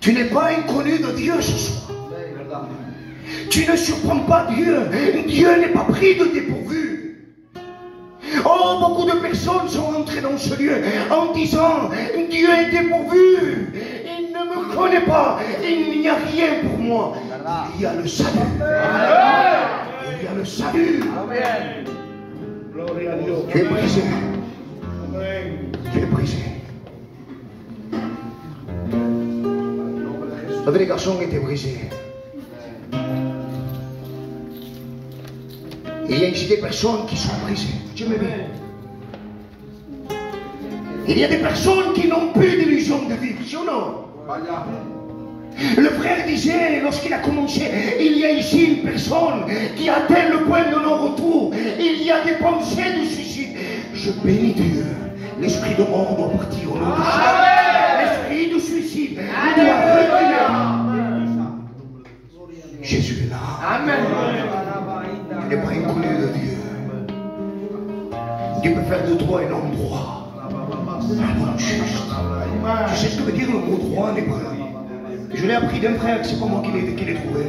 Tu n'es pas inconnu de Dieu ce soir. Tu ne surprends pas Dieu. Dieu n'est pas pris de dépourvu. Oh, beaucoup de personnes sont entrées dans ce lieu en disant, Dieu est dépourvu. Il ne me connaît pas. Il n'y a rien pour moi. Il y a le salut. Il y a le salut. Tu es brisé. Tu es brisé. Vous savez, les garçons étaient brisés. Et il y a ici des personnes qui sont brisées. Dieu m'aime. Il y a des personnes qui n'ont plus d'illusion de vivre, oui ou non? Le frère disait, lorsqu'il a commencé, il y a ici une personne qui atteint le point de non-retour. Il y a des pensées de suicide. Je bénis Dieu. L'esprit de mort doit partir au nom de Jésus. L'esprit de suicide doit revenir. Jésus est là. Amen. Tu n'es pas inconnu de Dieu. Dieu peut faire de toi un homme droit. Un homme juste. Tu sais ce que veut dire le mot droit en hébreu? Je l'ai appris d'un frère, c'est pas moi qui l'ai trouvé.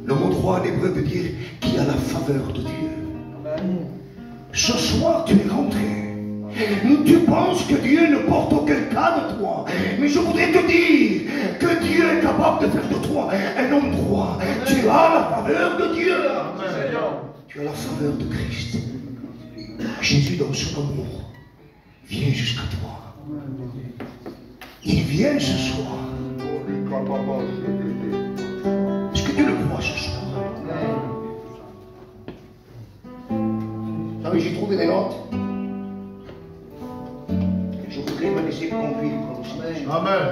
Le mot droit en hébreu veut dire qui a la faveur de Dieu. Ce soir, tu es rentré. Tu penses que Dieu ne porte aucun cas de toi. Mais je voudrais te dire que Dieu est capable de faire de toi un homme droit. Tu as la faveur de Dieu. Tu as la faveur de Christ. Jésus, dans son amour, vient jusqu'à toi. Il vient ce soir. Est-ce que tu le crois ce soir? Vous savez, j'ai trouvé des notes. Je voudrais me laisser conduire comme ça. Amen.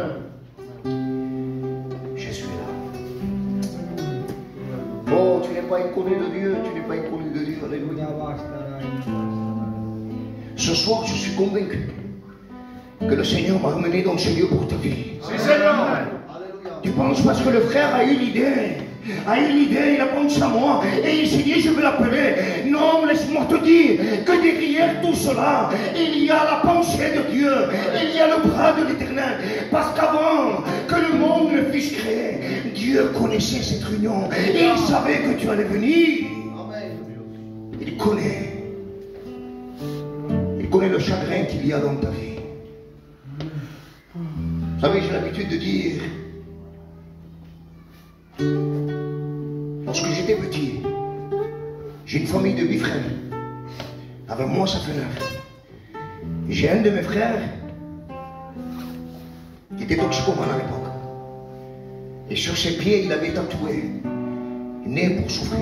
Je suis là. Oh, tu n'es pas inconnu de Dieu, tu n'es pas inconnu de Dieu. Alléluia. Ce soir, je suis convaincu que le Seigneur m'a amené dans ce lieu pour ta vie. C'est Seigneur. Tu penses parce que le frère a eu l'idée. Il a pensé à moi et il s'est dit je vais l'appeler. Non, laisse-moi te dire que derrière tout cela, il y a la pensée de Dieu, il y a le bras de l'Éternel. Parce qu'avant que le monde ne puisse créer, Dieu connaissait cette réunion et il savait que tu allais venir. Il connaît le chagrin qu'il y a dans ta vie. Vous savez, j'ai l'habitude de dire, lorsque j'étais petit, j'ai une famille de 8 frères. Avec moi, ça fait 9. J'ai un de mes frères qui était toxicomane à l'époque. Et sur ses pieds, il avait tatoué « Né pour souffrir ».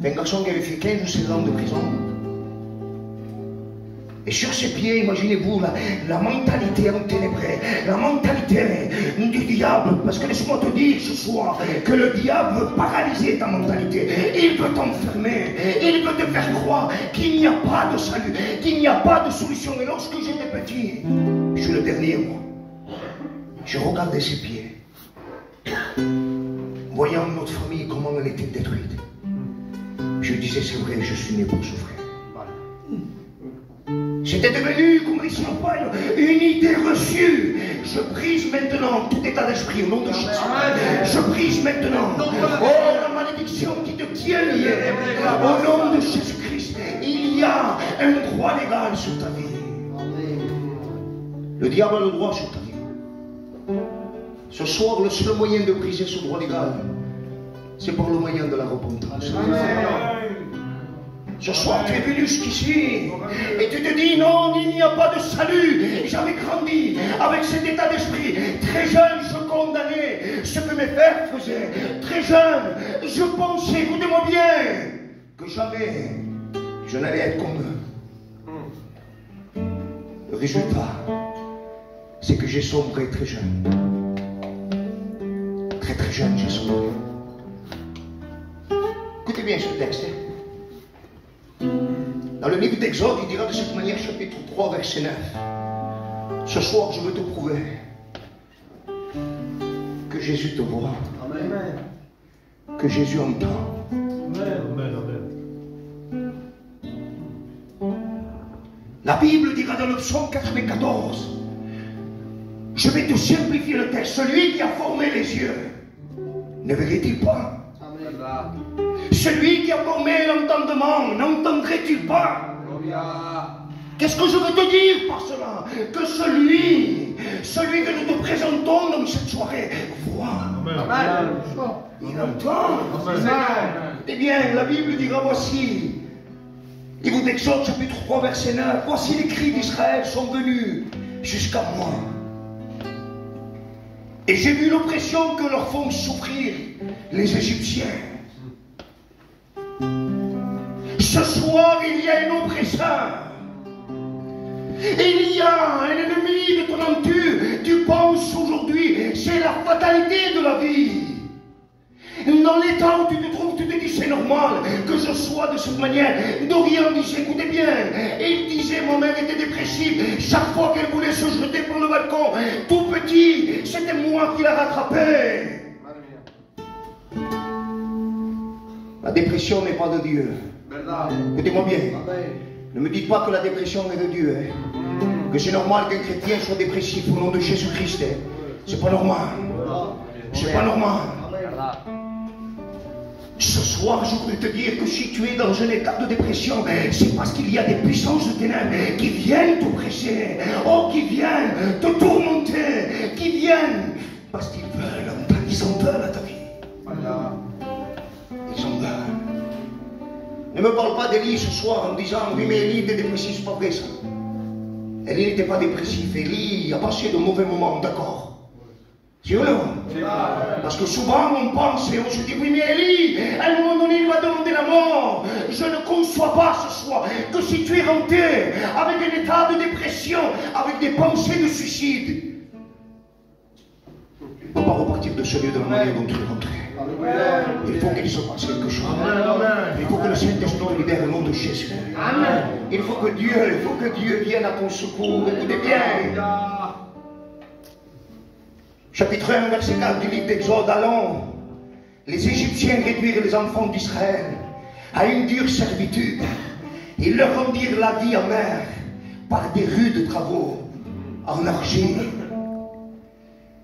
Un garçon qui avait fait 15 ou 16 ans de prison. Et sur ses pieds, imaginez-vous la mentalité enténébrée, la mentalité du diable. Parce que laisse-moi te dire ce soir que le diable veut paralyser ta mentalité. Il veut t'enfermer. Il veut te faire croire qu'il n'y a pas de salut, qu'il n'y a pas de solution. Et lorsque j'étais petit, je suis le dernier moi, je regardais ses pieds, voyant notre famille, comment elle était détruite. Je disais, c'est vrai, je suis né pour souffrir. J'étais devenu, comme dit son père, une idée reçue. Je brise maintenant tout état d'esprit au nom de Jésus. Je brise maintenant, oh, la malédiction qui te tient lié. Au nom de Jésus-Christ, il y a un droit légal sur ta vie. Le diable a le droit sur ta vie. Ce soir, le seul moyen de briser ce droit légal, c'est par le moyen de la repentance. Ce soir, tu es venu jusqu'ici et tu te dis non, il n'y a pas de salut. J'avais grandi avec cet état d'esprit. Très jeune, je condamnais ce que mes pères faisaient. Très jeune, je pensais, écoutez-moi bien, que jamais je n'allais être comme eux. Le résultat, c'est que j'ai sombré très jeune. Très très jeune, j'ai sombré. Écoutez bien ce texte. Dans le livre d'Exode, il dira de cette manière, chapitre 3, verset 9. Ce soir, je veux te prouver que Jésus te voit. Amen. Que Jésus entend. Amen. La Bible dira dans le psaume 94, Je vais te simplifier le texte. Celui qui a formé les yeux, ne verrait-il pas? Celui qui a formé l'entendement, n'entendrait-il pas? Qu'est-ce que je veux te dire par cela? Que celui que nous te présentons dans cette soirée, voit. Il entend. Eh bien, la Bible dira voici. Livre d'Exode, chapitre 3, verset 9. Voici les cris d'Israël sont venus jusqu'à moi. Et j'ai vu l'oppression que leur font souffrir les Égyptiens. Ce soir, il y a un oppresseur. Il y a un ennemi de ton âme. Tu penses aujourd'hui, c'est la fatalité de la vie. Dans l'état où tu te trouves, tu te dis c'est normal que je sois de cette manière. Dorian disait, écoutez bien, il disait ma mère était dépressive. Chaque fois qu'elle voulait se jeter par le balcon, tout petit, c'était moi qui la rattrapais. La dépression n'est pas de Dieu. Écoutez-moi bien. Ne me dites pas que la dépression est de Dieu. Que c'est normal qu'un chrétien soit dépressif au nom de Jésus-Christ. C'est pas normal. C'est pas normal. Ce soir, je voudrais te dire que si tu es dans un état de dépression, c'est parce qu'il y a des puissances de ténèbres qui viennent t'oppresser, qui viennent te tourmenter, qui viennent parce qu'ils veulent, ils en veulent à ta vie. Ils en veulent. Ne me parle pas d'Élie ce soir en disant, oui mais Élie était dépressif, c'est pas vrai ça. Élie n'était pas dépressif, Élie a passé de mauvais moments, d'accord. C'est vrai. Parce que souvent on pense et on se dit, oui mais Élie, à un moment donné il va demander la mort. Je ne conçois pas ce soir que si tu es rentré avec un état de dépression, avec des pensées de suicide, tu ne peux pas repartir de ce lieu de la manière dont tu es rentré. Il faut qu'il se passe quelque chose. Il faut que le Saint-Esprit te libère au nom de Jésus. Il faut que Dieu vienne à ton secours. Écoutez bien. Chapitre 1, verset 4 du livre d'Exode. Allons, les Égyptiens réduirent les enfants d'Israël à une dure servitude. Ils leur rendirent la vie amère par des rudes travaux en argile.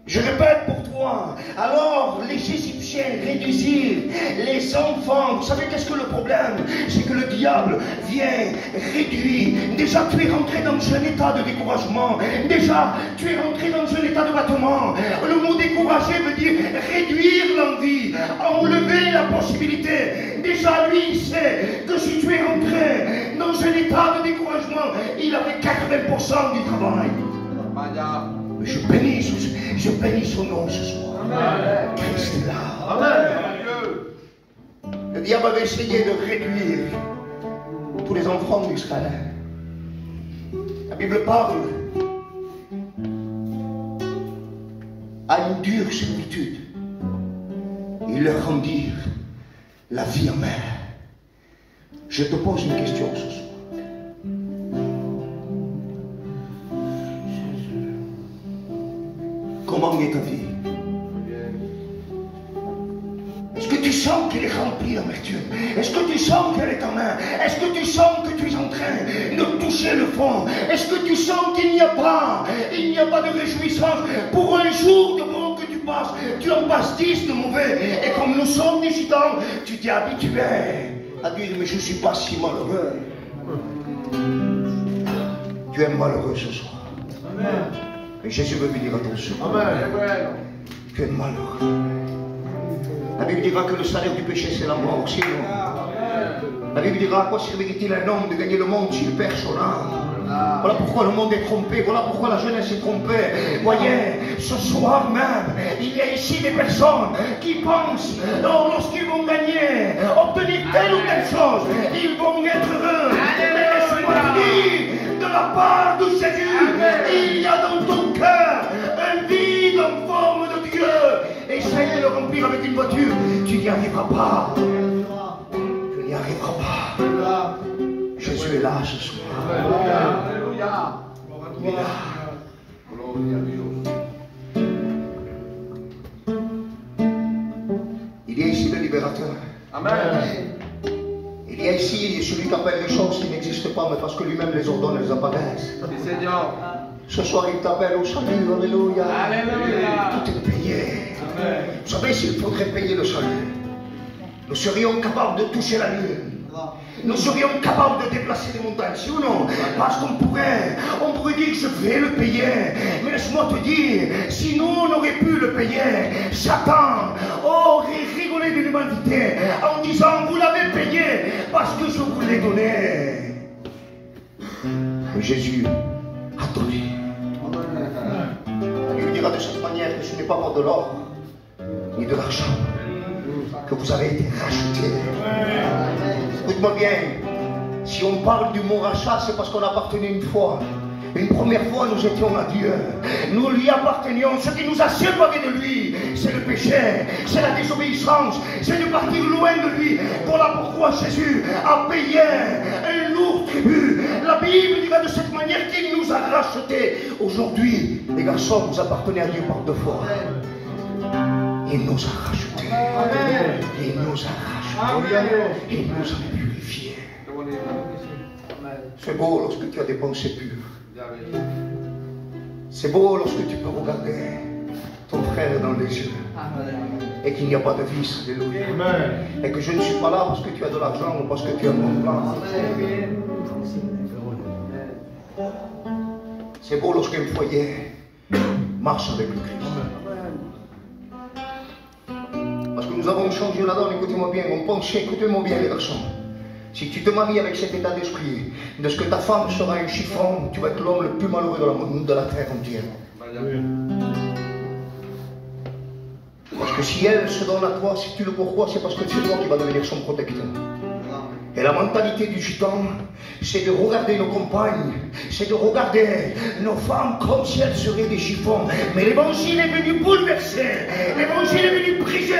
Je répète pour toi, alors les Égyptiens réduisirent les enfants. Vous savez qu'est-ce que le problème? C'est que le diable vient réduire. Déjà tu es rentré dans un état de découragement. Déjà tu es rentré dans un état de battement. Le mot découragé veut dire réduire l'envie, enlever la possibilité. Déjà lui il sait que si tu es rentré dans un état de découragement, il avait 80% du travail. Je bénis son nom ce soir. Amen. Christ est là. Amen. Le diable avait essayé de réduire tous les enfants d'Israël. La Bible parle à une dure servitude. Ils leur rendirent la vie amère. Je te pose une question ce soir. Comment est ta vie? Est-ce que tu sens qu'elle est remplie d'amertume? Est-ce que tu sens qu'elle est en main? Est-ce que tu sens que tu es en train de toucher le fond? Est-ce que tu sens qu'il n'y a pas de réjouissance pour un jour de bon que tu passes? Tu en passes 10 de mauvais. Et comme nous sommes des gitans, tu t'es habitué à dire mais je ne suis pas si malheureux. Tu es malheureux ce soir. Amen. Et Jésus veut venir à ton secours. Tu es malheureux. La Bible dira que le salaire du péché c'est la mort. Sinon, la Bible dira à quoi servirait-il un homme de gagner le monde s'il perd son âme? Voilà pourquoi le monde est trompé. Voilà pourquoi la jeunesse est trompée. Voyez, ce soir même, il y a ici des personnes qui pensent, lorsqu'ils vont gagner, obtenir telle ou telle chose, ils vont être heureux. Mais laisse-moi te dire, de la part de Jésus, il y a dans ton cœur un vide en forme de Dieu. Essaye de le remplir avec une voiture, tu n'y arriveras pas. Tu n'y arriveras pas. Jésus est là ce soir. Alléluia. Il est là. Il y a ici le libérateur. Amen. Il y a ici celui qui appelle les choses qui n'existent pas, mais parce que lui-même les ordonne, elles apparaissent. Ce soir, il t'appelle au salut. Alléluia. Alléluia. Tout est payé. Amen. Vous savez, s'il faudrait payer le salut, nous serions capables de toucher la lune. Nous serions capables de déplacer les montagnes, si ou non? Parce qu'on pourrait dire que je vais le payer. Mais laisse-moi te dire, si nous on aurait pu le payer, Satan aurait rigolé de l'humanité en disant vous l'avez payé parce que je vous l'ai donné. Mais Jésus a donné. Il lui dira de cette manière que ce n'est pas pour de l'or ni de l'argent que vous avez été rachetés. Écoute-moi bien, si on parle du mot rachat, c'est parce qu'on appartenait une fois. Une première fois, nous étions à Dieu. Nous lui appartenions. Ce qui nous a séparés de lui, c'est le péché, c'est la désobéissance, c'est de partir loin de lui. Voilà pourquoi Jésus a payé un lourd tribut. La Bible dira de cette manière qu'il nous a rachetés. Aujourd'hui, les garçons, vous appartenez à Dieu par deux fois. Il nous a rachetés. Il nous a rachetés. Il nous a purifiés. C'est beau lorsque tu as des pensées pures. C'est beau lorsque tu peux regarder ton frère dans les yeux et qu'il n'y a pas de vice. Alléluia. Et que je ne suis pas là parce que tu as de l'argent ou parce que tu as mon plan. C'est beau lorsqu'un foyer marche avec le Christ. Parce que nous avons changé la donne, écoutez-moi bien, on pensait, écoutez-moi bien les garçons. Si tu te maries avec cet état d'esprit, de ce que ta femme sera un chiffon, tu vas être l'homme le plus malheureux de la terre entière. Parce que si elle se donne à toi, si tu le pourquoi, c'est parce que c'est toi qui vas devenir son protecteur. Et la mentalité du gitan, c'est de regarder nos compagnes, c'est de regarder nos femmes comme si elles seraient des chiffons. Mais l'évangile est venu bouleverser, l'évangile est venu briser.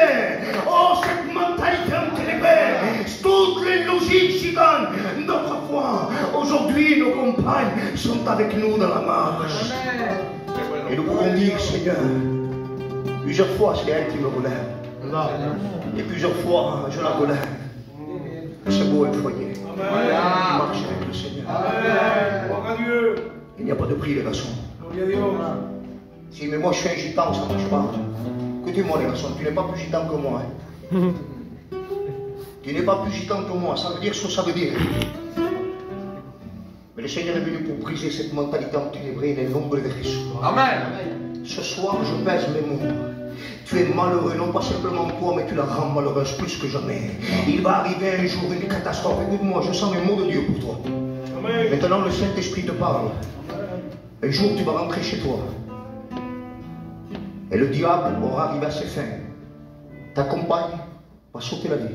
Oh, cette mentalité enténébrée, toutes les logiques gitanes d'autrefois. Aujourd'hui, nos compagnes sont avec nous dans la marche. Et nous pouvons dire, Seigneur, plusieurs fois, c'est elle qui me relève. Et plusieurs fois, je la relève. C'est beau un foyer. Marche avec le Seigneur. Il n'y a pas de prix, les garçons. Si, mais moi je suis un gitan, ça ne marche pas. Écoutez-moi, les garçons, tu n'es pas plus gitan que moi. Hein. Tu n'es pas plus gitan que moi. Ça veut dire ce que ça veut dire. Mais le Seigneur est venu pour briser cette mentalité enténébrée et les nombres de Christ. Amen. Ce soir, je pèse mes mots. Tu es malheureux, non pas simplement toi, mais tu la rends malheureuse plus que jamais. Il va arriver un jour une catastrophe. Écoute-moi, je sens un mot de Dieu pour toi. Amen. Maintenant, le Saint-Esprit te parle. Un jour, tu vas rentrer chez toi. Et le diable aura arrivé à ses fins. Ta compagne va sauter la vie.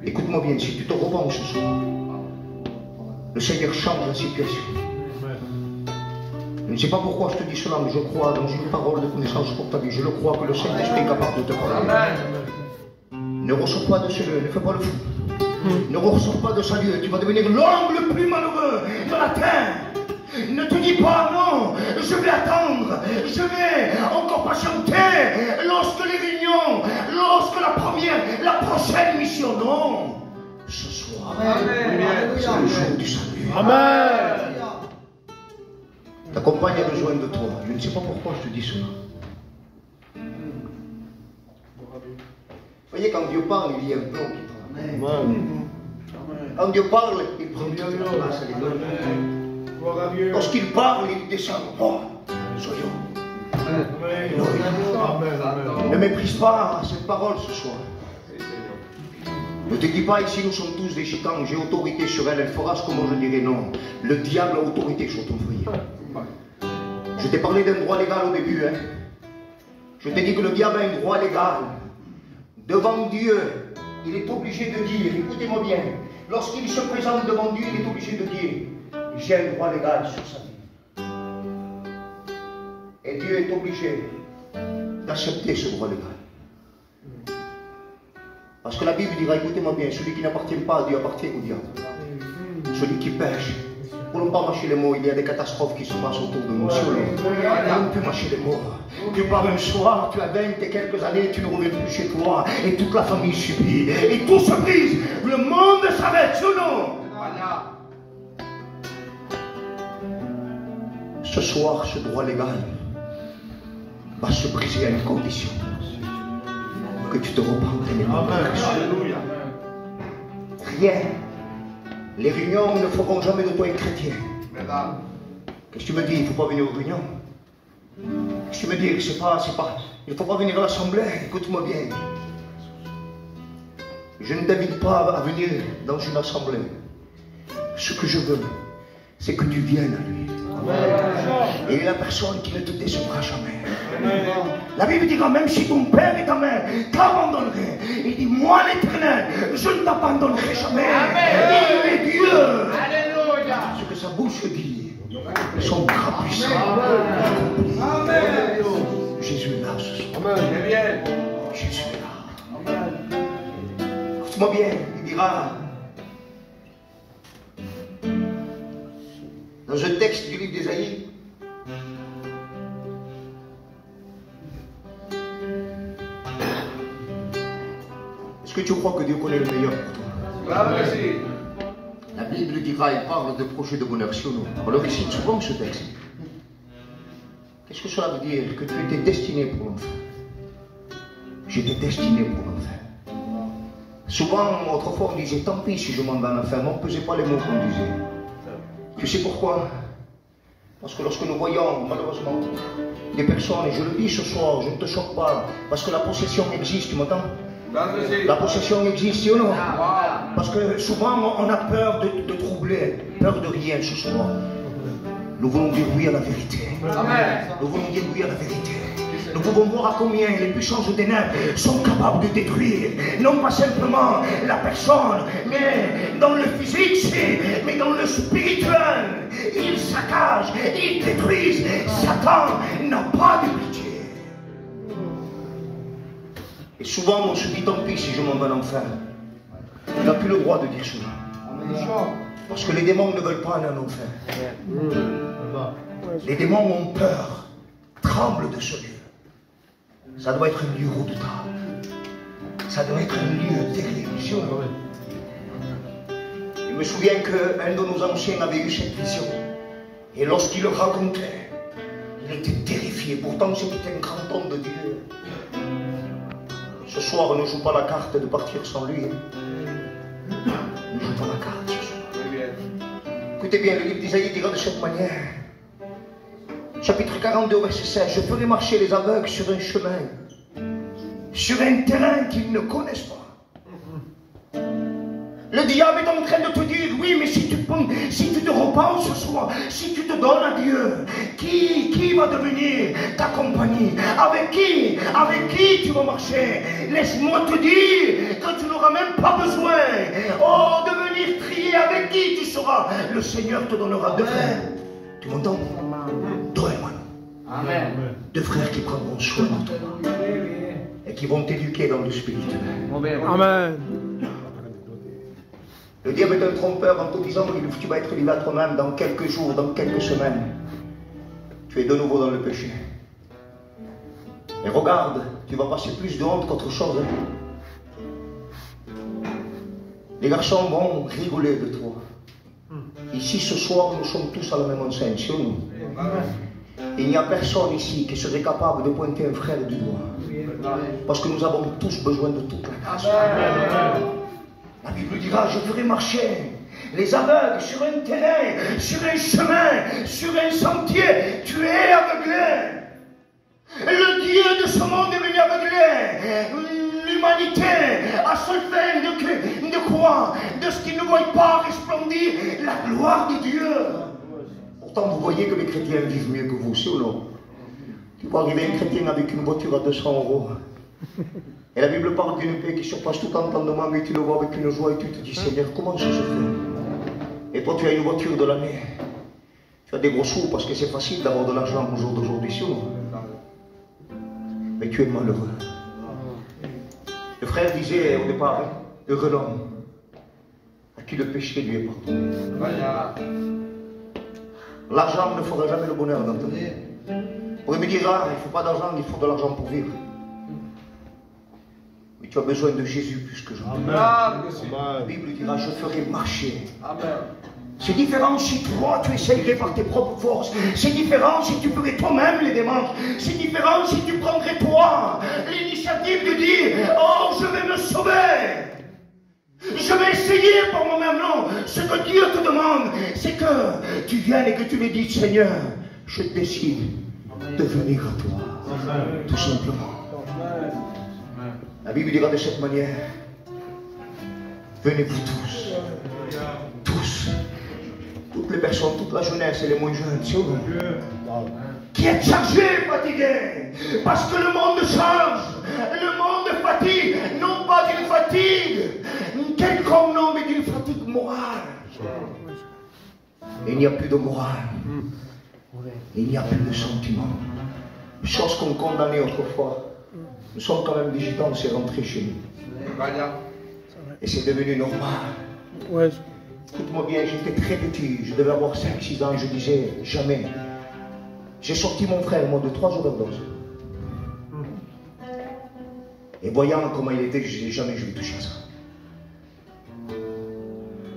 Écoute-moi bien, si tu te repens ce soir, le Seigneur change la situation. Je ne sais pas pourquoi je te dis cela, mais je crois dans une parole de connaissance pour ta vie. Je le crois que le Saint-Esprit est capable de te parler. Ne ressors pas de ce lieu, ne fais pas le fou. Ne ressors pas de ce lieu, tu vas devenir l'homme le plus malheureux de la terre. Ne te dis pas non, je vais attendre, je vais encore patienter lorsque les réunions, lorsque la prochaine mission, non. Ce soir, c'est le jour du salut. Amen. Ta compagne a besoin de toi. Je ne sais pas pourquoi je te dis cela. Vous voyez, quand Dieu parle, il y a un plan qui parle. Quand Dieu parle, il prend toute la place. Lorsqu'il parle, il descend. Oh, soyons. Ne méprise pas cette parole ce soir. Ne te dis pas ici nous sommes tous des gitans, j'ai autorité sur elle, elle fera ce que moi je dirais. Non. Le diable a autorité sur ton foyer. Je t'ai parlé d'un droit légal au début. Hein. Je t'ai dit que le diable a un droit légal. Devant Dieu, il est obligé de dire, écoutez-moi bien, lorsqu'il se présente devant Dieu, il est obligé de dire, j'ai un droit légal sur sa vie. Et Dieu est obligé d'accepter ce droit légal. Parce que la Bible dira, écoutez-moi bien, celui qui n'appartient pas à Dieu appartient au diable. Celui qui pêche. Pour ne pas mâcher les mots, il y a des catastrophes qui se passent autour de nous. On ne peut mâcher les mots. Tu pars un soir, tu as 20 et quelques années, tu ne reviens plus chez toi, et toute la famille subit. Et tout se brise. Le monde s'arrête, ou non? Ce soir, ce droit légal va se briser à une condition. Que tu te repentes. Alléluia. Rien. Les réunions ne feront jamais de toi un chrétien. Qu'est-ce que tu me dis? Il ne faut pas venir aux réunions. Qu'est-ce que tu me dis? Il ne faut pas venir à l'assemblée. Écoute-moi bien. Je ne t'invite pas à venir dans une assemblée. Ce que je veux, c'est que tu viennes à lui. Amen. Et la personne qui ne te décevra jamais. Amen. La Bible dit quand même si ton père et ta mère t'abandonneraient, il dit moi l'Éternel, je ne t'abandonnerai jamais. Amen. Il est Dieu. Alléluia. Ce que sa bouche dit, son bras puissant. Amen. Jésus est là ce soir. Amen. Jésus est là. Amen. Écoute-moi bien, il dira. Dans un texte du livre d'Ésaïe, est-ce que tu crois que Dieu connaît le meilleur pour toi? La Bible dira, il parle de projets de bonheur sur nous. On le récite souvent ce texte. Qu'est-ce que cela veut dire? Que tu étais destiné pour l'enfer. J'étais destiné pour l'enfer. Souvent, autrefois, on disait, tant pis si je m'en vais en enfer, mais on ne pesait pas les mots qu'on disait. Tu sais pourquoi? Parce que lorsque nous voyons, malheureusement, des personnes, et je le dis ce soir, je ne te choque pas, parce que la possession existe, tu m'entends? La possession existe, si ou non? Parce que souvent, on a peur de troubler, peur de rien ce soir. Nous voulons dire oui à la vérité. Nous voulons dire oui à la vérité. Nous pouvons voir à combien les puissances des ténèbres sont capables de détruire, non pas simplement la personne, mais dans le physique, mais dans le spirituel. Ils saccagent, ils détruisent. Satan n'a pas de pitié. Et souvent on se dit tant pis si je m'en vais en enfer. Il n'a plus le droit de dire cela. Parce que les démons ne veulent pas aller en enfer. Les démons ont peur, tremblent de ce lieu. Ça doit être un lieu redoutable. Ça doit être un lieu terrible. Je me souviens qu'un de nos anciens avait eu cette vision. Et lorsqu'il le racontait, il était terrifié. Pourtant, c'était un grand homme de Dieu. Ce soir, on ne joue pas la carte de partir sans lui. On ne joue pas la carte ce soir. Écoutez bien, le livre d'Isaïe dira de cette manière. Chapitre 42, verset 16. Je ferai marcher les aveugles sur un chemin, sur un terrain qu'ils ne connaissent pas. Le diable est en train de te dire, oui, mais si tu te repens ce soir, si tu te donnes à Dieu, qui va devenir ta compagnie? Avec qui tu vas marcher? Laisse-moi te dire que tu n'auras même pas besoin, de venir trier avec qui tu seras. Le Seigneur te donnera deux frères. Tu m'entends? Deux hermanos. Amen. Deux frères qui prendront soin de toi et qui vont t'éduquer dans le spirituel. Amen. Le diable est un trompeur en te disant que tu vas être livré à toi-même dans quelques jours, dans quelques semaines. Tu es de nouveau dans le péché. Et regarde, tu vas passer plus de honte qu'autre chose. Les garçons vont rigoler de toi. Ici, ce soir, nous sommes tous à la même enseigne, sur nous. Il n'y a personne ici qui serait capable de pointer un frère du doigt. Parce que nous avons tous besoin de toute la grâce. La Bible dira, je ferai marcher les aveugles sur un terrain, sur un chemin, sur un sentier. Tu es aveuglé. Le Dieu de ce monde est venu aveugler l'humanité à seule fin de quoi? De ce qu'ils ne voient pas resplendir la gloire de Dieu. Pourtant, vous voyez que les chrétiens vivent mieux que vous, c'est ou non? Tu vois arriver un chrétien avec une voiture à 200 €. Et la Bible parle d'une paix qui surpasse tout entendement, mais tu le vois avec une joie et tu te dis, Seigneur, comment ça se fait? Et toi, tu as une voiture de l'année. Tu as des gros sous parce que c'est facile d'avoir de l'argent au jour d'aujourd'hui, si ou non? Mais tu es malheureux. Le frère disait au départ, heureux l'homme à qui le péché lui est pardonné. L'argent ne fera jamais le bonheur dans ta vie. On me dira, il ne faut pas d'argent, il faut de l'argent pour vivre. Mais tu as besoin de Jésus plus que jamais. La Bible dira, je ferai marcher C'est différent si toi tu essayerais par tes propres forces. C'est différent si tu ferais toi-même les démarches. C'est différent si tu prendrais toi l'initiative de dire oh je vais me sauver. Je vais essayer par moi-même. Non, ce que Dieu te demande, c'est que tu viennes et que tu lui dises Seigneur, je décide de venir à toi. Tout simplement. La Bible dira de cette manière, venez-vous tous. Tous. Toutes les personnes, toute la jeunesse et les moins jeunes, c'est vrai. Qui est chargé, fatigué. Parce que le monde change. Le monde fatigue. Non pas d'une fatigue quelconque, non, mais d'une fatigue morale. Il n'y a plus de morale. Il n'y a plus de sentiment. Chose qu'on condamnait autrefois. Nous sommes quand même vigilants, c'est rentré chez nous. Et c'est devenu normal. Écoute-moi bien, j'étais très petit, je devais avoir 5-6 ans, et je disais jamais. J'ai sorti mon frère, moi, de 3 overdoses. Et voyant comment il était, je disais jamais je vais toucher à ça.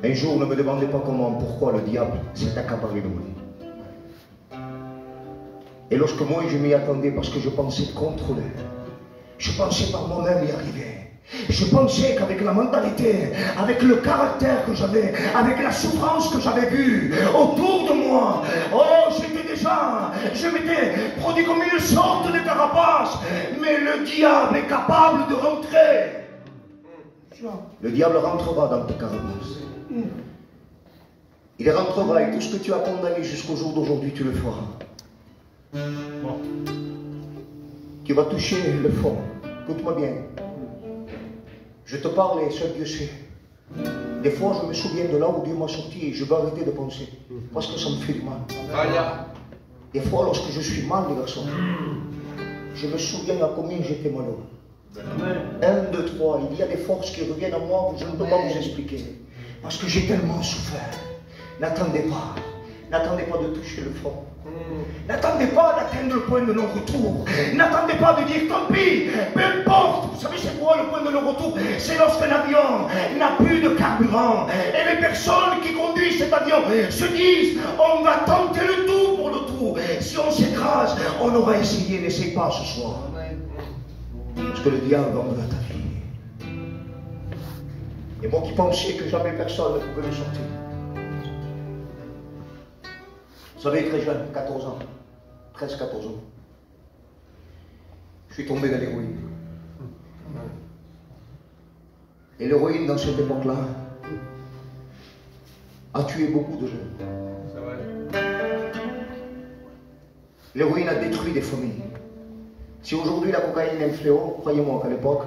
Un jour, ne me demandez pas comment, pourquoi le diable s'est accaparé de moi. Et lorsque moi je m'y attendais, parce que je pensais contrôler, je pensais par moi-même y arriver. Je pensais qu'avec la mentalité, avec le caractère que j'avais, avec la souffrance que j'avais vue autour de moi, oh, je m'étais produit comme une sorte de carapace. Mais le diable est capable de rentrer. Le diable rentrera dans ta carapace. Il rentrera et tout ce que tu as condamné jusqu'au jour d'aujourd'hui, tu le feras. Tu vas toucher le fond. Écoute-moi bien. Je te parle et seul Dieu sait. Des fois, je me souviens de là où Dieu m'a sorti et je vais arrêter de penser. Parce que ça me fait du mal. Des fois, lorsque je suis mal, les garçons, je me souviens à combien j'étais malheureux. 1, 2, 3, il y a des forces qui reviennent à moi que je ne peux pas vous expliquer. Parce que j'ai tellement souffert. N'attendez pas. N'attendez pas de toucher le fond. N'attendez pas d'atteindre le point de non-retour. N'attendez pas de dire tant pis, peu importe. Vous savez c'est quoi le point de non-retour? C'est lorsqu'un avion n'a plus de carburant. Et les personnes qui conduisent cet avion se disent on va tenter le tout pour le tour. Si on s'écrase, on aura essayé, n'essaye pas ce soir. Parce que le diable en veut ta vie. Et moi qui pensais que jamais personne ne pouvait me sortir. Vous savez, très jeune, 14 ans, 13-14 ans, je suis tombé dans l'héroïne. Et l'héroïne, dans cette époque-là, a tué beaucoup de jeunes. L'héroïne a détruit des familles. Si aujourd'hui la cocaïne est un fléau, croyez-moi qu'à l'époque,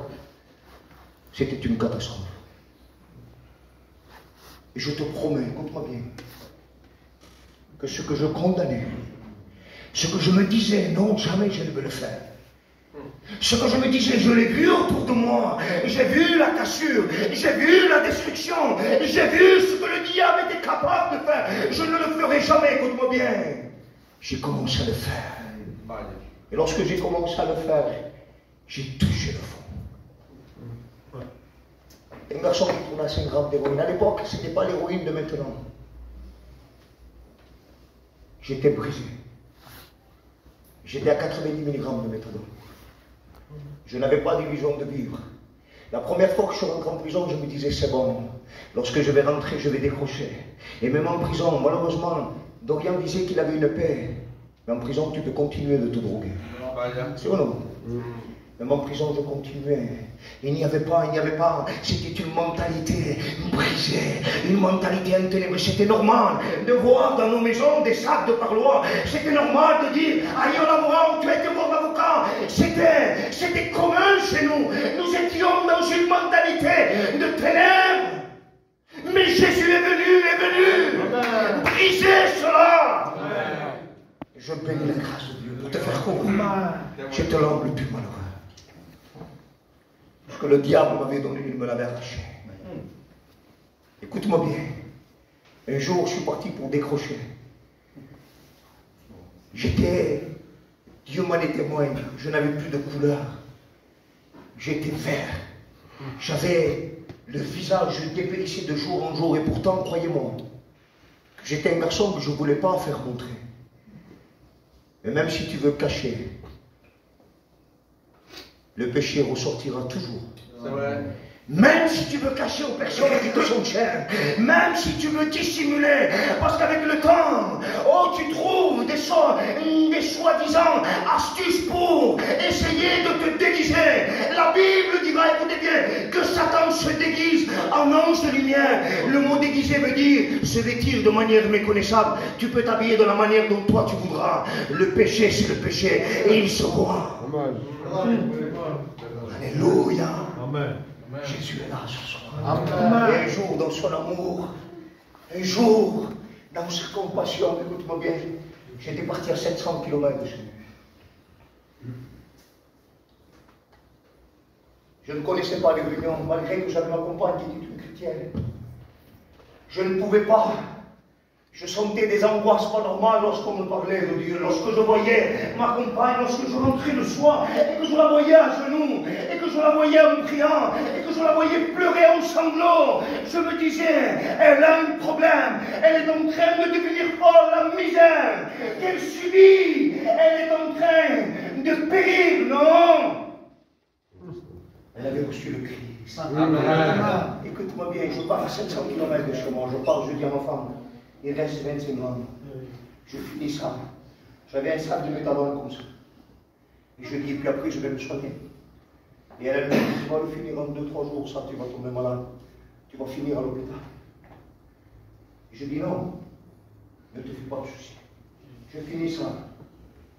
c'était une catastrophe. Et je te promets, écoute-moi bien, que ce que je condamnais, ce que je me disais, non, jamais je ne vais le faire. Ce que je me disais, je l'ai vu autour de moi, j'ai vu la cassure, j'ai vu la destruction, j'ai vu ce que le diable était capable de faire. Je ne le ferai jamais, écoute-moi bien. J'ai commencé à le faire. Et lorsque j'ai commencé à le faire, j'ai touché le fond. Et un garçon qui tournait à 5 grammes d'héroïne. À l'époque, ce n'était pas l'héroïne de maintenant. J'étais brisé. J'étais à 90 mg de méthadone. Je n'avais pas d'illusion de vivre. La première fois que je suis rentré en prison, je me disais c'est bon. Lorsque je vais rentrer, je vais décrocher. Et même en prison, malheureusement, Dorian disait qu'il avait une paix. Mais en prison, tu peux continuer de te droguer. C'est ou non? Même en prison, je continuais. Il n'y avait pas. C'était une mentalité brisée, une mentalité inténébrée. C'était normal de voir dans nos maisons des sacs de parloir. C'était normal de dire, allez en avocat, tu as été voir l'avocat. C'était commun chez nous. Nous étions dans une mentalité de ténèbres. Mais Jésus est venu briser cela. Je bénis la grâce de Dieu pour te faire comprendre. J'étais l'homme le plus malheureux. Ce que le diable m'avait donné, il me l'avait arraché. Écoute-moi bien. Un jour, je suis parti pour décrocher. Dieu m'en est témoin, je n'avais plus de couleur. J'étais vert. J'avais le visage dépérissé de jour en jour. Et pourtant, croyez-moi, J'étais un garçon que je ne voulais pas faire montrer. Mais même si tu veux cacher, le péché ressortira toujours. C'est vrai. Même si tu veux cacher aux personnes qui te sont chères, même si tu veux dissimuler, parce qu'avec le temps, oh, tu trouves des soi-disant astuces pour essayer de te déguiser. La Bible dira, écoutez bien, que Satan se déguise en ange de lumière. Le mot déguisé veut dire se vêtir de manière méconnaissable. Tu peux t'habiller de la manière dont toi tu voudras. Le péché, c'est le péché, et il se voit. Amen. Alléluia. Amen. Jésus est là ce soir. Amen. Et un jour dans son amour, un jour dans sa compassion, écoute-moi bien, j'étais parti à 700 km de chez lui. Je ne connaissais pas les réunions, malgré que j'avais ma compagne qui était une chrétienne. Je ne pouvais pas. Je sentais des angoisses pas normales lorsqu'on me parlait de Dieu, lorsque je voyais ma compagne, lorsque je rentrais le soir, et que je la voyais à genoux, et que je la voyais en priant, et que je la voyais pleurer en sanglots. Je me disais, elle a un problème, elle est en train de devenir folle, la misère qu'elle subit, elle est en train de périr, non? Elle avait reçu le Christ. Amen. Écoute-moi bien, je pars à 700 km de chez moi, je pars, je dis à ma femme, il reste 25 ans. Je finis ça. J'avais un sac de méthadone comme ça. Et je dis, puis après, je vais me soigner. Et elle me dit, tu vas le finir en 2-3 jours, ça, tu vas tomber malade. Tu vas finir à l'hôpital. Je dis, non, ne te fais pas de soucis. Je finis ça.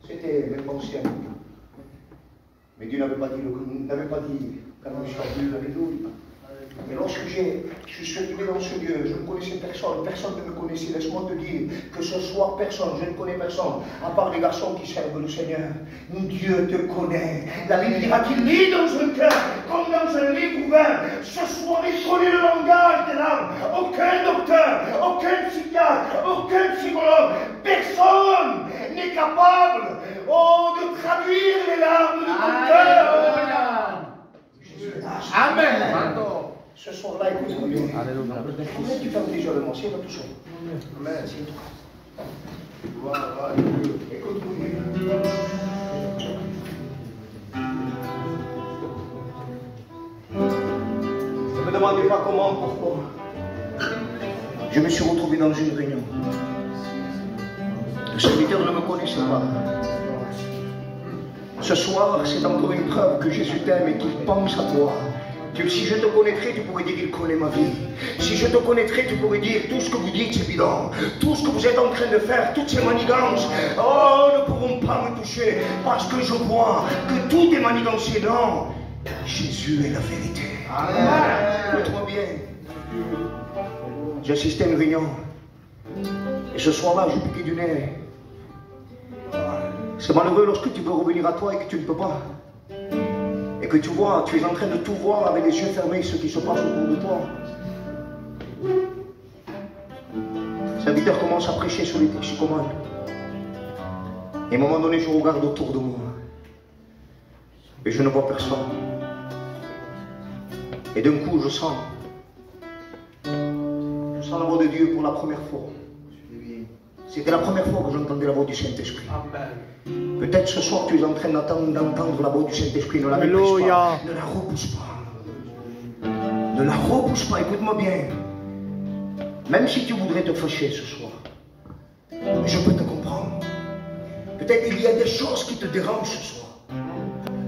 C'était mes pensées à nous. Mais Dieu n'avait pas dit, quand je suis venu, alléluia. Mais lorsque je suis arrivé dans ce lieu, je ne connaissais personne, personne ne me connaissait. Laisse-moi te dire que ce soir, personne, je ne connais personne, à part les garçons qui servent le Seigneur. Dieu te connaît. La Bible dira qu'il lit dans un cœur, comme dans un livre ouvert. Ce soir, il connaît le langage des larmes. Aucun docteur, aucun psychiatre, aucun psychologue, personne n'est capable, oh, de traduire les larmes de ton cœur. Amen. Ce soir-là, écoute-moi bien. Comment tu fermes déjà le mot? C'est tout seul. Amen. C'est toi. Écoute-moi bien. Ne me demandez pas comment, pourquoi. Je me suis retrouvé dans une réunion. Le serviteur ne me connaissait pas. Ce soir, c'est encore une preuve que Jésus t'aime et qu'il pense à toi. Si je te connaîtrais, tu pourrais dire qu'il connaît ma vie. Si je te connaîtrais, tu pourrais dire tout ce que vous dites, c'est bidon. Tout ce que vous êtes en train de faire, toutes ces manigances, oh, ne pourront pas me toucher. Parce que je vois que tout est manigancé. Non, Jésus est la vérité. Écoute-moi bien. J'ai assisté à une réunion. Et ce soir-là, je piquais du nez. C'est malheureux lorsque tu veux revenir à toi et que tu ne peux pas. Et que tu vois, tu es en train de tout voir avec les yeux fermés ce qui se passe autour de toi. Le serviteur commence à prêcher sur les toxicomane. Et à un moment donné, je regarde autour de moi. Et je ne vois personne. Et d'un coup, je sens la voix de Dieu pour la première fois. C'était la première fois que j'entendais la voix du Saint-Esprit. Peut-être ce soir tu es en train d'entendre la voix du Saint-Esprit. Ne la méprise pas. Ne la repousse pas. Ne la repousse pas. Écoute-moi bien. Même si tu voudrais te fâcher ce soir, je peux te comprendre. Peut-être qu'il y a des choses qui te dérangent ce soir.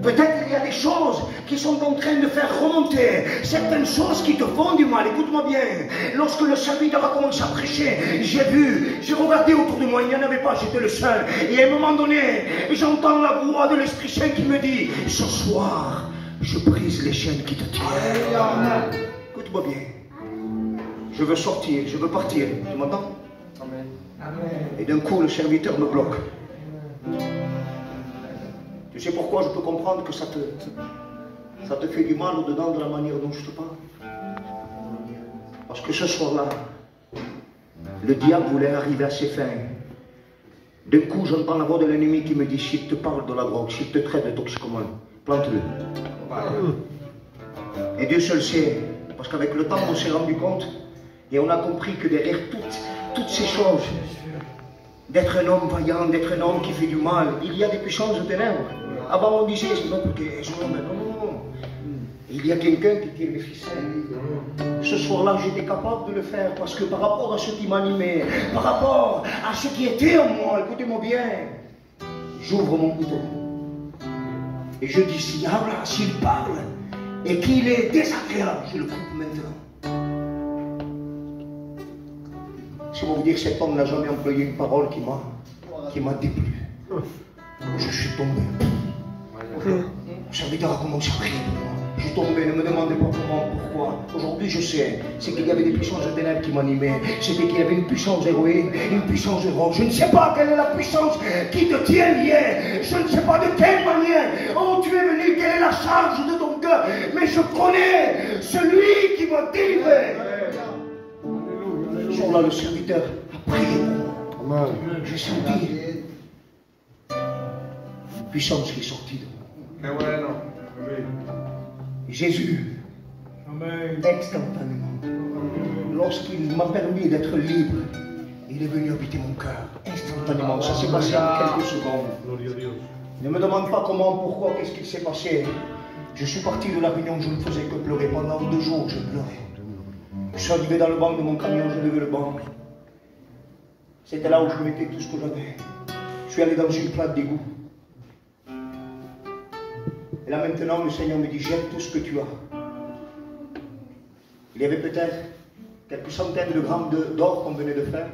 Peut-être qu'il y a des choses qui sont en train de faire remonter certaines choses qui te font du mal. Écoute-moi bien. Lorsque le serviteur a commencé à prêcher, j'ai regardé autour de moi, il n'y en avait pas, j'étais le seul. Et à un moment donné, j'entends la voix de l'Esprit Saint qui me dit, ce soir, je brise les chaînes qui te tiennent. Écoute-moi bien. Je veux sortir, je veux partir. Tu m'entends? Et d'un coup, le serviteur me bloque. Tu sais pourquoi je peux comprendre que ça te fait du mal au-dedans de la manière dont je te parle? Parce que ce soir-là, le diable voulait arriver à ses fins. D'un coup, j'entends la voix de l'ennemi qui me dit, s'il te parle de la drogue, s'il te traite de toxicomane, plante-le. Et Dieu seul sait, parce qu'avec le temps, on s'est rendu compte, et on a compris que derrière toutes ces choses, d'être un homme vaillant, d'être un homme qui fait du mal, il y a des puissances de ténèbres. Avant on disait, c'est non, parce que non. Il y a quelqu'un qui tire les ficelles. Ce soir-là, j'étais capable de le faire parce que par rapport à ce qui m'animait, par rapport à ce qui était en moi, écoutez-moi bien, j'ouvre mon couteau. Et je dis, s'il parle et qu'il est désagréable, je le coupe maintenant. C'est pour vous dire, cet homme n'a jamais employé une parole qui m'a déplu. Je suis tombé. Le serviteur a commencé à prier pour moi. Je suis tombé, ne me demandez pas comment, pourquoi. Aujourd'hui, je sais, c'est qu'il y avait des puissances de ténèbres qui m'animaient. C'était qu'il y avait une puissance héroïque, une puissance de rose. Je ne sais pas quelle est la puissance qui te tient lié. Je ne sais pas de quelle manière. Oh, tu es venu, quelle est la charge de ton cœur. Mais je connais celui qui m'a délivré. Ce jour-là, le serviteur a prié pour moi. J'ai senti une puissance qui est sortie de moi. Jésus, instantanément, lorsqu'il m'a permis d'être libre, il est venu habiter mon cœur. Instantanément, ça s'est passé en quelques secondes. Ne me demande pas comment, pourquoi, qu'est-ce qui s'est passé. Je suis parti de la réunion, je ne faisais que pleurer. Pendant 2 jours, je pleurais. Je suis arrivé dans le banc de mon camion, je levais le banc. C'était là où je mettais tout ce que j'avais. Je suis allé dans une plaque d'égout. Et là maintenant, le Seigneur me dit, jette tout ce que tu as. Il y avait peut-être quelques centaines de grammes d'or qu'on venait de faire.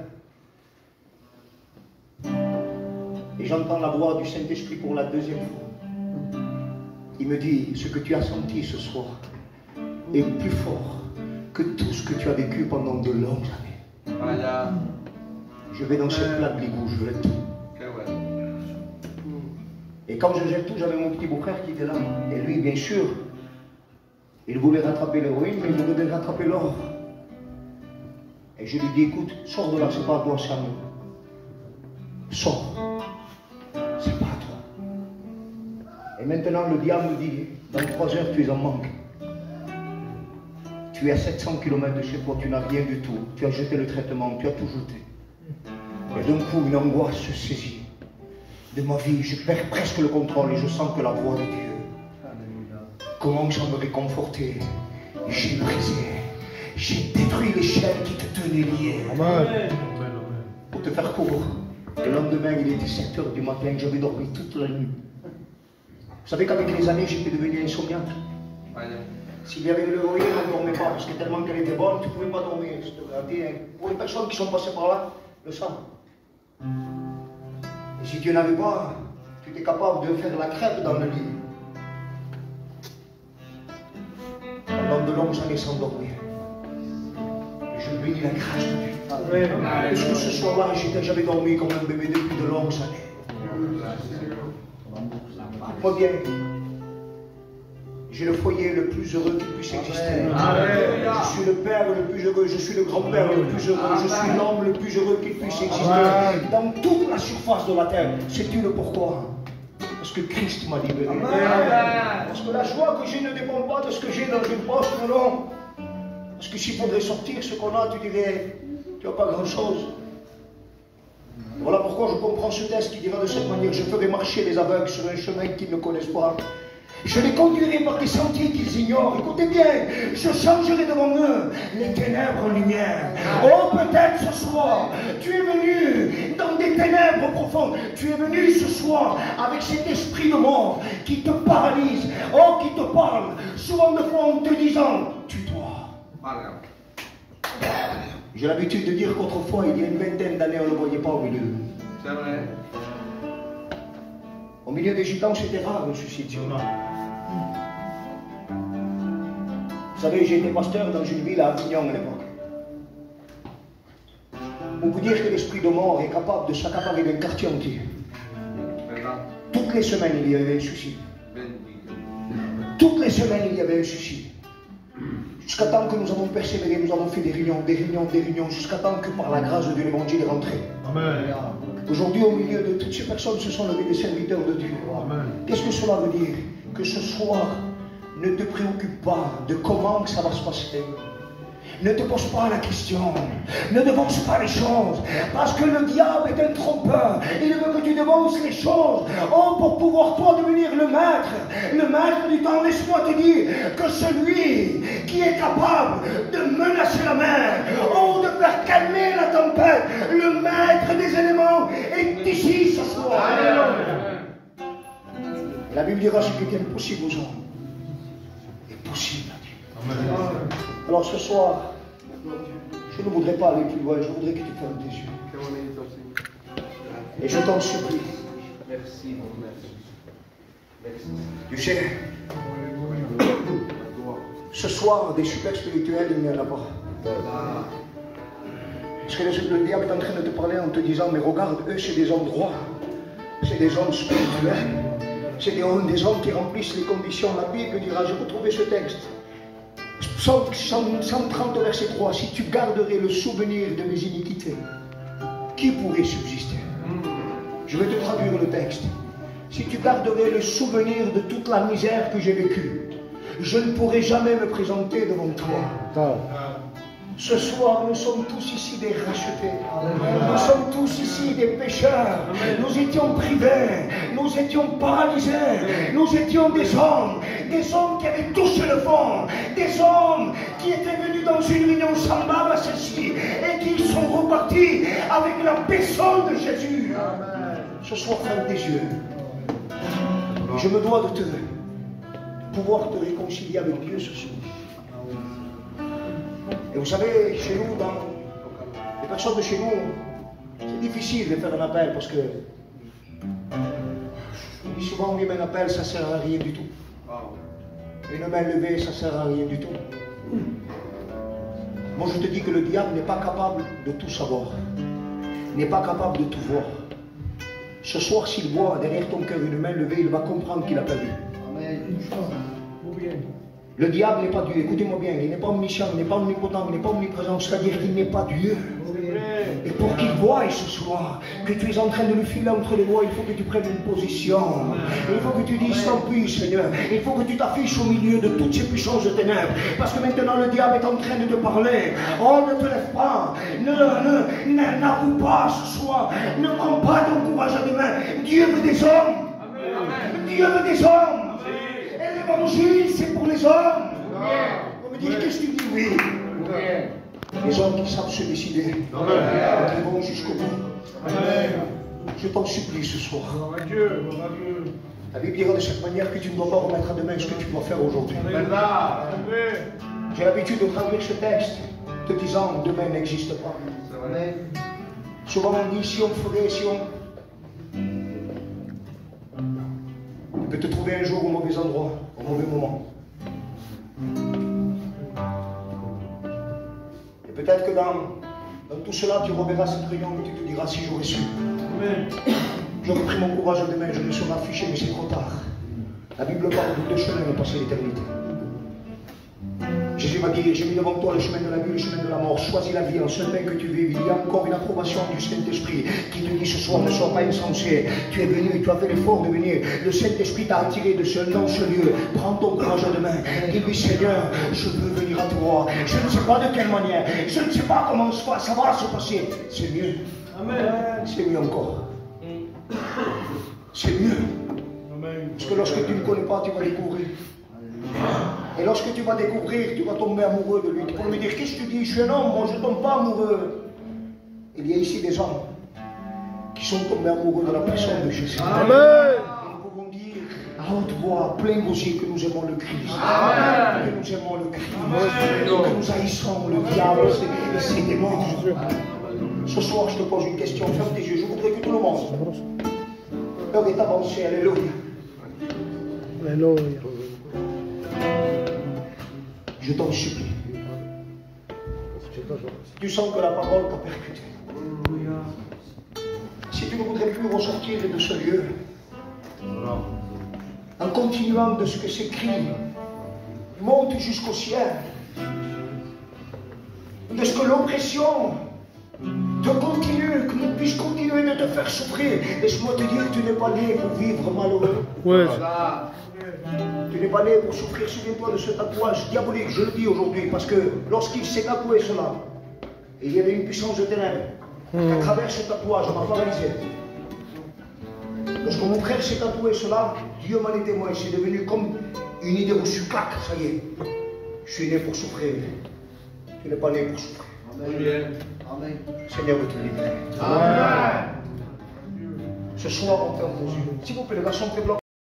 Et j'entends la voix du Saint-Esprit pour la 2e fois. Il me dit, ce que tu as senti ce soir est plus fort que tout ce que tu as vécu pendant de longues années. Voilà. Je vais dans cette plaque d'égout, je jette tout. Et quand je jette tout, j'avais mon petit beau-frère qui était là. Et lui, bien sûr, il voulait rattraper l'héroïne, mais il voulait rattraper l'or. Et je lui dis, écoute, sors de là, c'est pas à toi, c'est à nous. Sors. C'est pas à toi. Et maintenant, le diable me dit, dans 3 heures, tu es en manque. Tu es à 700 km de chez toi, tu n'as rien du tout. Tu as jeté le traitement, tu as tout jeté. Et d'un coup, une angoisse se saisit de ma vie. Je perds presque le contrôle et je sens que la voix de Dieu commence à me réconforter. J'ai brisé, j'ai détruit les chaînes qui te tenaient lié. Amen. Pour te faire court, le lendemain, il était 7 h du matin, j'avais dormi toute la nuit. Vous savez qu'avec les années, j'étais devenu insomniaque. S'il y avait de l'héroïne, on ne dormait pas, parce que tellement qu'elle était bonne, tu ne pouvais pas dormir. Pour les personnes qui sont passées par là, le savent. Et si tu n'avais pas, tu étais capable de faire la crêpe dans le lit. Pendant de longues années sans dormir. Et je bénis la grâce de Dieu. Parce que ce soir-là, j'avais dormi comme un bébé depuis de longues années. Écoute-moi bien. J'ai le foyer le plus heureux qui puisse exister. Je suis le père le plus heureux, je suis le grand-père le plus heureux, je suis l'homme le plus heureux qui puisse exister dans toute la surface de la terre. Sais-tu le pourquoi? Parce que Christ m'a libéré. Parce que la joie que j'ai ne dépend pas de ce que j'ai dans une poche, non. Parce que s'il faudrait sortir ce qu'on a, tu dirais, tu n'as pas grand-chose. Voilà pourquoi je comprends ce texte qui dira de cette manière, je ferai marcher les aveugles sur un chemin qu'ils ne connaissent pas. Je les conduirai par des sentiers qu'ils ignorent. Écoutez bien, je changerai devant eux les ténèbres en lumière. Oh, peut-être ce soir, tu es venu dans des ténèbres profondes. Tu es venu ce soir avec cet esprit de mort qui te paralyse. Oh, qui te parle souvent de fois en te disant, tu dois. J'ai l'habitude de dire qu'autrefois, il y a une vingtaine d'années, on ne le voyait pas au milieu. C'est vrai. Au milieu des gitans, c'était rare le suicide. Vous savez, j'ai été pasteur dans une ville à Avignon à l'époque. Pour vous dire que l'esprit de mort est capable de s'accaparer d'un quartier entier. Toutes les semaines, il y avait un suicide. Toutes les semaines, il y avait un suicide. Jusqu'à temps que nous avons persévéré, nous avons fait des réunions, jusqu'à temps que par la grâce de Dieu, l'évangile est rentré. Amen. Aujourd'hui, au milieu de toutes ces personnes, se sont levés des serviteurs de Dieu. Qu'est-ce que cela veut dire? Que ce soir, ne te préoccupe pas de comment ça va se passer. Ne te pose pas la question. Ne devance pas les choses. Parce que le diable est un trompeur. Il veut que tu devances les choses. Oh, pour pouvoir toi devenir le maître. Le maître du temps, laisse-moi te dire que celui qui est capable de menacer la mer, oh, de faire calmer la tempête, le maître des éléments est ici ce soir. La Bible dira ce qui est impossible aux hommes est possible à Dieu. Alors ce soir, je ne voudrais pas aller plus loin, je voudrais que tu fermes tes yeux. Et je t'en supplie. Merci, mon Merci. Tu sais, ce soir, des super spirituels, il n'y en a pas. Parce que le diable est en train de te parler en te disant, mais regarde, eux, c'est des hommes droits. C'est des hommes spirituels. C'est des hommes qui remplissent les conditions. La Bible dira, je vais trouver ce texte. Psaume 130, verset 3. Si tu garderais le souvenir de mes iniquités, qui pourrait subsister? Je vais te traduire le texte. Si tu garderais le souvenir de toute la misère que j'ai vécue, je ne pourrai jamais me présenter devant toi. Ce soir, nous sommes tous ici des rachetés. Nous sommes tous ici des pécheurs. Nous étions privés. Nous étions paralysés. Nous étions des hommes qui avaient touché le fond. Des hommes qui étaient venus dans une union semblable à celle-ci et qui sont repartis avec la personne de Jésus. Ce soir, ferme tes yeux. Je me dois de pouvoir te réconcilier avec Dieu ce soir. Et vous savez, chez nous, dans les personnes de chez nous, c'est difficile de faire un appel parce que on dit souvent, oui, mais un appel, ça ne sert à rien du tout. Une main levée, ça ne sert à rien du tout. Moi, je te dis que le diable n'est pas capable de tout savoir, n'est pas capable de tout voir. Ce soir, s'il voit derrière ton cœur une main levée, il va comprendre qu'il n'a pas vu. Amen. Le diable n'est pas Dieu, écoutez-moi bien, il n'est pas omniscient, il n'est pas omnipotent, il n'est pas omniprésent, c'est-à-dire qu'il n'est pas Dieu. Et pour qu'il voie ce soir que tu es en train de le filer entre les doigts, il faut que tu prennes une position. Il faut que tu dises, tant pis Seigneur, il faut que tu t'affiches au milieu de toutes ces puissances de ténèbres. Parce que maintenant le diable est en train de te parler. Oh, ne te lève pas, n'avoue pas ce soir, ne prends pas ton courage à deux mains. Dieu veut des hommes. Dieu veut des hommes. L'évangile, c'est pour les hommes. On me dit, qu'est-ce que tu dis? Oui. Les hommes qui savent se décider, qui vont jusqu'au bout. Je t'en supplie ce soir. La Bible dira de cette manière que tu ne dois pas remettre à demain ce que tu dois faire aujourd'hui. J'ai l'habitude de traduire ce texte te disant demain n'existe pas. Souvent on dit si on ferait, si on peut te trouver un jour au mauvais endroit, au mauvais moment. Et peut-être que dans tout cela, tu reverras cette réunion et tu te diras si j'aurais su. J'aurais pris mon courage demain, je me serais affiché, mais c'est trop tard. La Bible parle de deux chemins pour passer l'éternité. Jésus m'a dit, j'ai mis devant toi le chemin de la vie, le chemin de la mort. Choisis la vie en ce chemin que tu vis. Il y a encore une approbation du Saint-Esprit qui te dit ce soir, ne sois pas insensé. Tu es venu et tu as fait l'effort de venir. Le Saint-Esprit t'a attiré de ce lieu. Prends ton courage à demain. Dis-lui, Seigneur, je veux venir à toi. Je ne sais pas de quelle manière. Je ne sais pas comment ça va se passer. C'est mieux. Amen. C'est mieux encore. C'est mieux. Parce que lorsque tu ne connais pas, tu vas découvrir. Et lorsque tu vas découvrir, tu vas tomber amoureux de lui. Tu peux me dire, qu'est-ce que tu dis? Je suis un homme, moi je ne tombe pas amoureux. Il y a ici des hommes qui sont tombés amoureux de la personne de Jésus. Amen. Et nous pouvons dire à haute voix, plein gosier, que nous aimons le Christ. Amen. Que nous aimons le Christ. Amen. Que nous haïssons le diable et ses démons. Ce soir, je te pose une question. Ferme tes yeux. Je voudrais que tout le monde. L'heure est avancée. Alléluia. Alléluia. Je t'en supplie. Si tu sens que la parole t'a percuté, si tu ne voudrais plus ressortir de ce lieu, en continuant de ce que ces cris montent jusqu'au ciel, de ce que l'oppression te continue, que nous puissions continuer de te faire souffrir, laisse-moi te dire que tu n'es pas né pour vivre malheureux. Ouais. Tu n'es pas né pour souffrir. Souviens-toi de ce tatouage diabolique. Je le dis aujourd'hui parce que lorsqu'il s'est tatoué cela, il y avait une puissance de ténèbres à travers ce tatouage m'a paralysé. Lorsque mon frère s'est tatoué cela, Dieu m'en est témoin. C'est devenu comme une idée reçue. Clac, ça y est. Je suis né pour souffrir. Tu n'es pas né pour souffrir. Amen. Amen. Seigneur veut te libérer. Amen. Ce soir, on ferme vos yeux. S'il vous plaît, les garçons, faites bloc.